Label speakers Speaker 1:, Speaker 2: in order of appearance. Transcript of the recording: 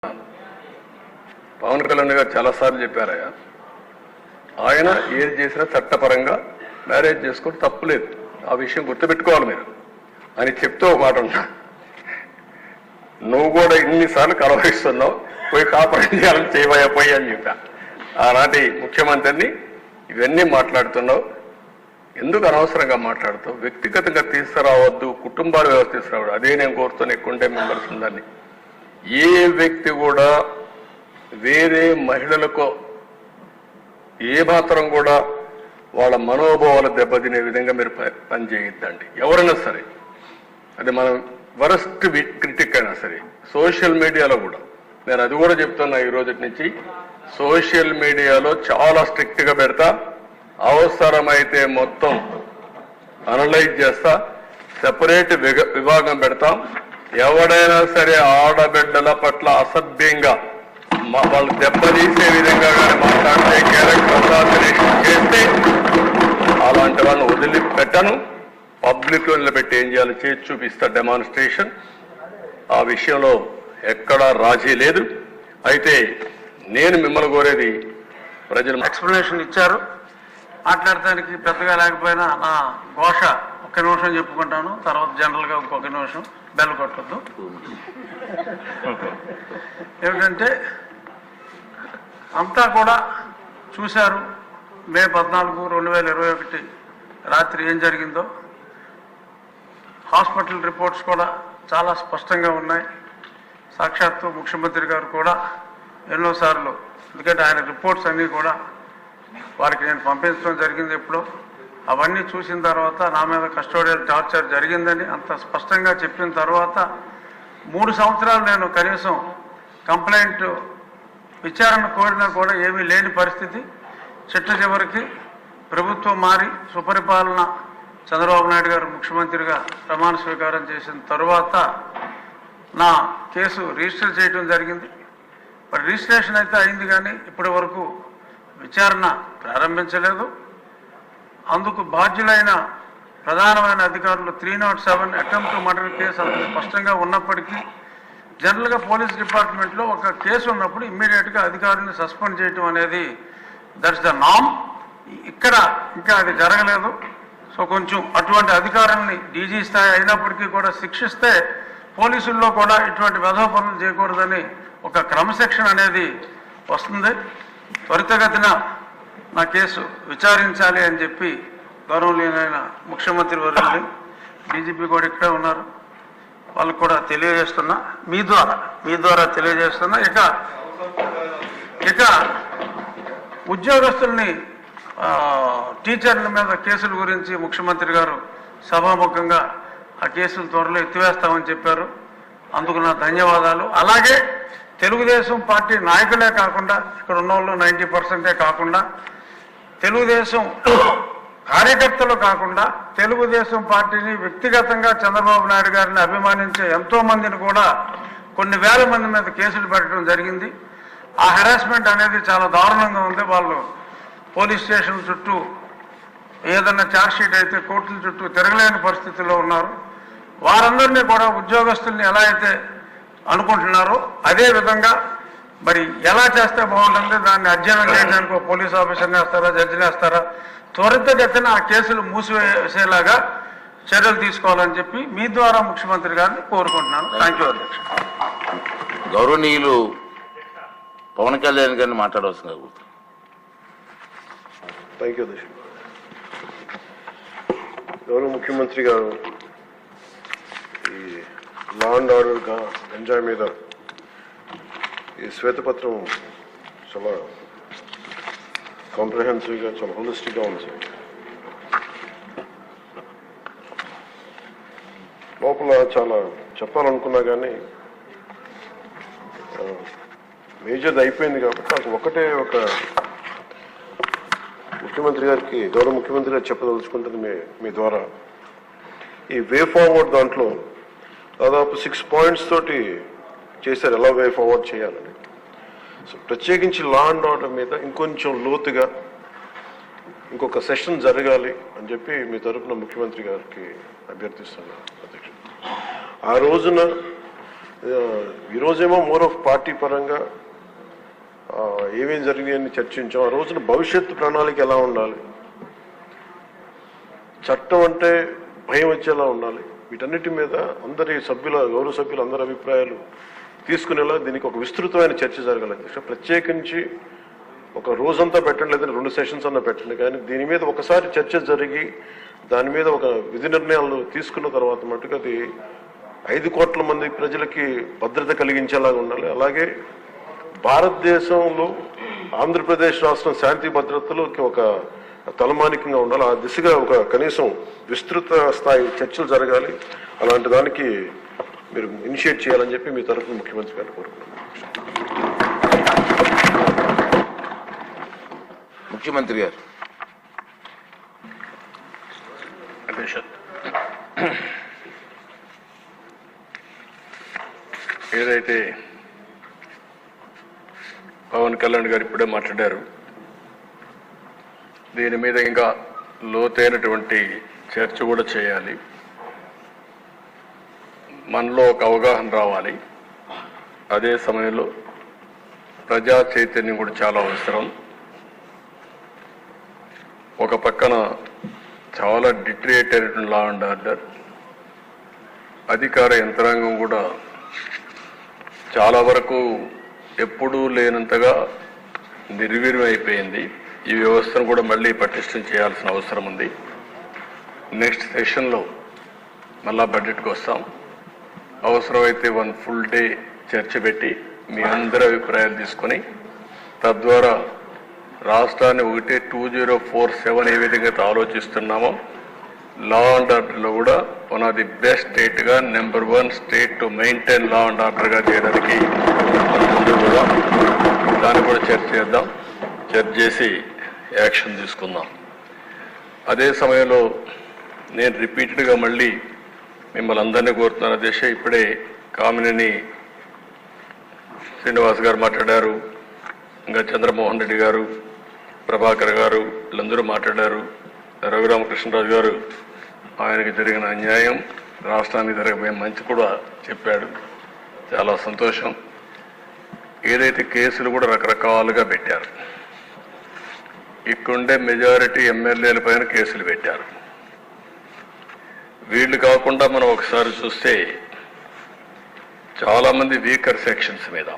Speaker 1: పవన్ కళ్యాణ్ గారు చాలాసార్లు చెప్పారయ్యా, ఆయన ఏది చేసినా చట్టపరంగా మ్యారేజ్ చేసుకుంటే తప్పులేదు, ఆ విషయం గుర్తుపెట్టుకోవాలి మీరు అని చెప్తూ ఒక మాట ఉన్నా. నువ్వు కూడా ఇన్నిసార్లు కలవరిస్తున్నావు, పోయి కాపురం చేయాలని చేయబోయా పోయి అని చెప్పా. ఆనాటి ముఖ్యమంత్రిని ఇవన్నీ మాట్లాడుతున్నావు, ఎందుకు అనవసరంగా మాట్లాడుతావు? వ్యక్తిగతంగా తీసుకురావద్దు, కుటుంబాల వ్యవస్థ తీసుకురావద్దు. అదే నేను కోరుతున్నా, ఎక్కువంటే మెంబర్స్ ఉందని. ఏ వ్యక్తి కూడా వేరే మహిళలకు ఏమాత్రం కూడా వాళ్ళ మనోభావాలు దెబ్బతినే విధంగా మీరు పనిచేయద్దండి. ఎవరైనా సరే, అది మనం వరస్ట్ క్రిటిక్ అయినా సరే, సోషల్ మీడియాలో కూడా నేను అది కూడా చెప్తున్నా. ఈ రోజు నుంచి సోషల్ మీడియాలో చాలా స్ట్రిక్ట్గా పెడతా, అవసరమైతే మొత్తం అనలైజ్ చేస్తా, సెపరేట్ విభాగం పెడతాం. ఎవడైనా సరే ఆడబిడ్డల పట్ల అసభ్యంగా వాళ్ళు దెబ్బతీసే విధంగా కానీ మాట్లాడితే, క్యారెక్టర్ అసాసినేషన్ చేస్తే అలాంటి వాళ్ళని వదిలిపెట్టను. పబ్లిక్లో నిలబెట్టి ఏం చేయాలో చేసి చూపిస్తా డెమాన్స్ట్రేషన్. ఆ విషయంలో ఎక్కడా రాజీ లేదు. అయితే నేను మిమ్మల్ని కోరేది, ప్రజలు
Speaker 2: ఎక్స్ప్లెనేషన్ ఇచ్చారు, మాట్లాడటానికి పెద్దగా లేకపోయినా నా ఘోష ఒక్క నిమిషం చెప్పుకుంటాను, తర్వాత జనరల్గా ఇంకొక నిమిషం బెల్ కొట్టద్దు. ఏమిటంటే అంతా కూడా చూశారు, మే 14, 2021 రాత్రి ఏం జరిగిందో. హాస్పిటల్ రిపోర్ట్స్ కూడా చాలా స్పష్టంగా ఉన్నాయి. సాక్షాత్తు ముఖ్యమంత్రి గారు కూడా ఎన్నోసార్లు, ఎందుకంటే ఆయన రిపోర్ట్స్ అన్నీ కూడా వారికి నేను పంపించడం జరిగింది ఎప్పుడో. అవన్నీ చూసిన తర్వాత నా మీద కస్టోడియల్ టార్చర్ జరిగిందని అంత స్పష్టంగా చెప్పిన తర్వాత 3 సంవత్సరాలు నేను కనీసం కంప్లైంట్ విచారణ కోరినా కూడా ఏమీ లేని పరిస్థితి. చిట్ట చివరికి ప్రభుత్వం మారి సుపరిపాలన చంద్రబాబు నాయుడు గారు ముఖ్యమంత్రిగా ప్రమాణ స్వీకారం చేసిన తరువాత నా కేసు రిజిస్టర్ చేయడం జరిగింది. మరి రిజిస్ట్రేషన్ అయితే అయింది, కానీ ఇప్పటి వరకు విచారణ ప్రారంభించలేదు. అందుకు బాధ్యులైన ప్రధానమైన అధికారులు 307 అటెంప్ట్ మర్డర్ కేసు అంత స్పష్టంగా ఉన్నప్పటికీ, జనరల్గా పోలీస్ డిపార్ట్మెంట్లో ఒక కేసు ఉన్నప్పుడు ఇమ్మీడియట్గా అధికారులను సస్పెండ్ చేయటం అనేది దట్స్ ద నామ్. ఇక్కడ ఇంకా అది జరగలేదు. సో కొంచెం అటువంటి అధికారుల్ని డీజీ స్థాయి అయినప్పటికీ కూడా శిక్షిస్తే పోలీసుల్లో కూడా ఇటువంటి వెధవ పనులు చేయకూడదని ఒక క్రమశిక్షణ అనేది వస్తుంది. త్వరితగతిన నా కేసు విచారించాలి అని చెప్పి గౌరవనీయులైన ముఖ్యమంత్రి వర్యులు, డీజీపీ కూడా ఇక్కడే ఉన్నారు, వాళ్ళకు కూడా తెలియజేస్తున్నా, మీ ద్వారా తెలియజేస్తున్నా. ఇక ఉద్యోగస్తుల్ని, టీచర్ల మీద కేసుల గురించి ముఖ్యమంత్రి గారు సభాముఖంగా ఆ కేసులు త్వరలో ఎత్తివేస్తామని చెప్పారు. అందుకు నా ధన్యవాదాలు. అలాగే తెలుగుదేశం పార్టీ నాయకులే కాకుండా, ఇక్కడ ఉన్న వాళ్ళు 90% కాకుండా, తెలుగుదేశం కార్యకర్తలు కాకుండా, తెలుగుదేశం పార్టీని వ్యక్తిగతంగా చంద్రబాబు నాయుడు గారిని అభిమానించే ఎంతో మందిని కూడా కొన్ని వేల మంది మీద కేసులు పెట్టడం జరిగింది. ఆ హెరాస్మెంట్ అనేది చాలా దారుణంగా ఉంది. వాళ్ళు పోలీస్ స్టేషన్ చుట్టూ, ఏదన్నా ఛార్జ్షీట్ అయితే కోర్టుల చుట్టూ తిరగలేని పరిస్థితిలో ఉన్నారు. వారందరినీ కూడా ఉద్యోగస్తుల్ని ఎలా అయితే అనుకుంటున్నారో అదే విధంగా మరి ఎలా చేస్తే బాగుంటుంది, దాన్ని అధ్యయనం చేయడానికి ఒక పోలీస్ ఆఫీసర్ని వేస్తారా, జడ్జిని వేస్తారా, త్వరితగతిన ఆ కేసులు మూసివేసేలాగా చర్యలు తీసుకోవాలని చెప్పి మీ ద్వారా ముఖ్యమంత్రి గారిని కోరుకుంటున్నాను. థ్యాంక్ యూ అధ్యక్ష.
Speaker 3: గౌరవనీయులు పవన్ కళ్యాణ్ గారిని మాట్లాడవలసిందిగా కోరుతున్నాను.
Speaker 4: థ్యాంక్ యూ అధ్యక్ష. గౌరవ ముఖ్యమంత్రి గారు ఈ లా అండ్ ఆర్డర్గా ఎంజాయ్ మీద ఈ శ్వేతపత్రం చాలా కాంప్రహెన్సివ్గా, చాలా హోలిస్టిక్గా ఉంది సార్. లోపల చాలా చెప్పాలనుకున్నా కానీ మేజర్ది అయిపోయింది కాబట్టి నాకు ఒకటే ఒక ముఖ్యమంత్రి గారికి, గౌరవ ముఖ్యమంత్రి గారు చెప్పదలుచుకుంటుంది మీ ద్వారా. ఈ వే ఫార్వర్డ్ దాంట్లో దాదాపు 6 పాయింట్స్ తోటి చేశారు, ఎలా వే ఫార్వర్డ్ చేయాలని. సో ప్రత్యేకించి లా అండ్ ఆర్డర్ మీద ఇంకొంచెం లోతుగా ఇంకొక సెషన్ జరగాలి అని చెప్పి మీ తరఫున ముఖ్యమంత్రి గారికి అభ్యర్థిస్తున్నాను అధ్యక్షుడు. ఆ రోజున ఈరోజేమో మోర్ ఆఫ్ పార్టీ పరంగా ఏమేం జరిగినాయని చర్చించాం. ఆ రోజున భవిష్యత్తు ప్రణాళిక ఎలా ఉండాలి, చట్టం అంటే భయం వచ్చేలా ఉండాలి, వీటన్నిటి మీద అందరి గౌరవ సభ్యులు అందరి అభిప్రాయాలు తీసుకునేలా దీనికి ఒక విస్తృతమైన చర్చ జరగాలి అధ్యక్ష. ప్రత్యేకించి ఒక రోజంతా పెట్టండి, లేదంటే 2 సెషన్స్ అన్నా పెట్టండి, కానీ దీని మీద ఒకసారి చర్చ జరిగి దాని మీద ఒక విధి నిర్ణయాలు తీసుకున్న తర్వాత మటుకు అది 5 కోట్ల మంది ప్రజలకి భద్రత కలిగించేలాగా ఉండాలి. అలాగే భారతదేశంలో ఆంధ్రప్రదేశ్ రాష్ట్రం శాంతి భద్రతలోకి ఒక తలమానికంగా ఉండాలి. ఆ దిశగా ఒక కనీసం విస్తృత స్థాయి చర్చలు జరగాలి. అలాంటి దానికి మీరు ఇనిషియేట్ చేయాలని చెప్పి మీ తరఫున ముఖ్యమంత్రి గారిని కోరుకుంటున్నాను.
Speaker 3: ముఖ్యమంత్రి గారు.
Speaker 1: ఏదైతే పవన్ కళ్యాణ్ గారు ఇప్పుడే మాట్లాడారు, దీని మీద ఇంకా లోతైనటువంటి చర్చ కూడా చేయాలి. మనలో ఒక అవగాహన రావాలి. అదే సమయంలో ప్రజా చైతన్యం కూడా చాలా అవసరం. ఒక పక్కన చాలా డిటరేట్ అయినటువంటి లా అండ్ ఆర్డర్, అధికార యంత్రాంగం కూడా చాలా వరకు ఎప్పుడూ లేనంతగా నిర్వీర్యం అయిపోయింది. ఈ వ్యవస్థను కూడా మళ్ళీ పటిష్టం చేయాల్సిన అవసరం ఉంది. నెక్స్ట్ సెషన్లో మళ్ళా బడ్జెట్కి వస్తాం. అవసరమైతే 1 full day చర్చ పెట్టి మీ అందరి అభిప్రాయాలు తీసుకొని తద్వారా రాష్ట్రాన్ని 2047 ఏ విధంగా ఆలోచిస్తున్నామో లా అండ్ ఆర్డర్లో కూడా వన్ ఆఫ్ ది బెస్ట్ స్టేట్గా number 1 state to maintain law and ఆర్డర్గా చేయడానికి ముందు కూడా దాన్ని కూడా చర్చ చేద్దాం. చర్చ చేసి యాక్షన్ తీసుకుందాం. అదే సమయంలో నేను రిపీటెడ్గా మళ్ళీ మిమ్మల్ని అందరినీ కోరుతున్నాను అధ్యక్ష. ఇప్పుడే కామినేని శ్రీనివాస్ గారు మాట్లాడారు, ఇంకా చంద్రమోహన్ రెడ్డి గారు, ప్రభాకర్ గారు వీళ్ళందరూ మాట్లాడారు. రఘురామకృష్ణరాజు గారు ఆయనకి జరిగిన అన్యాయం, రాష్ట్రానికి జరిగిన మంచి కూడా చెప్పాడు. చాలా సంతోషం. ఏదైతే కేసులు కూడా రకరకాలుగా పెట్టారు, ఇక్కడుండే మెజారిటీ ఎమ్మెల్యేల పైన కేసులు పెట్టారు. వీళ్ళు కాకుండా మనం ఒకసారి చూస్తే చాలామంది వీకర్ సెక్షన్స్ మీద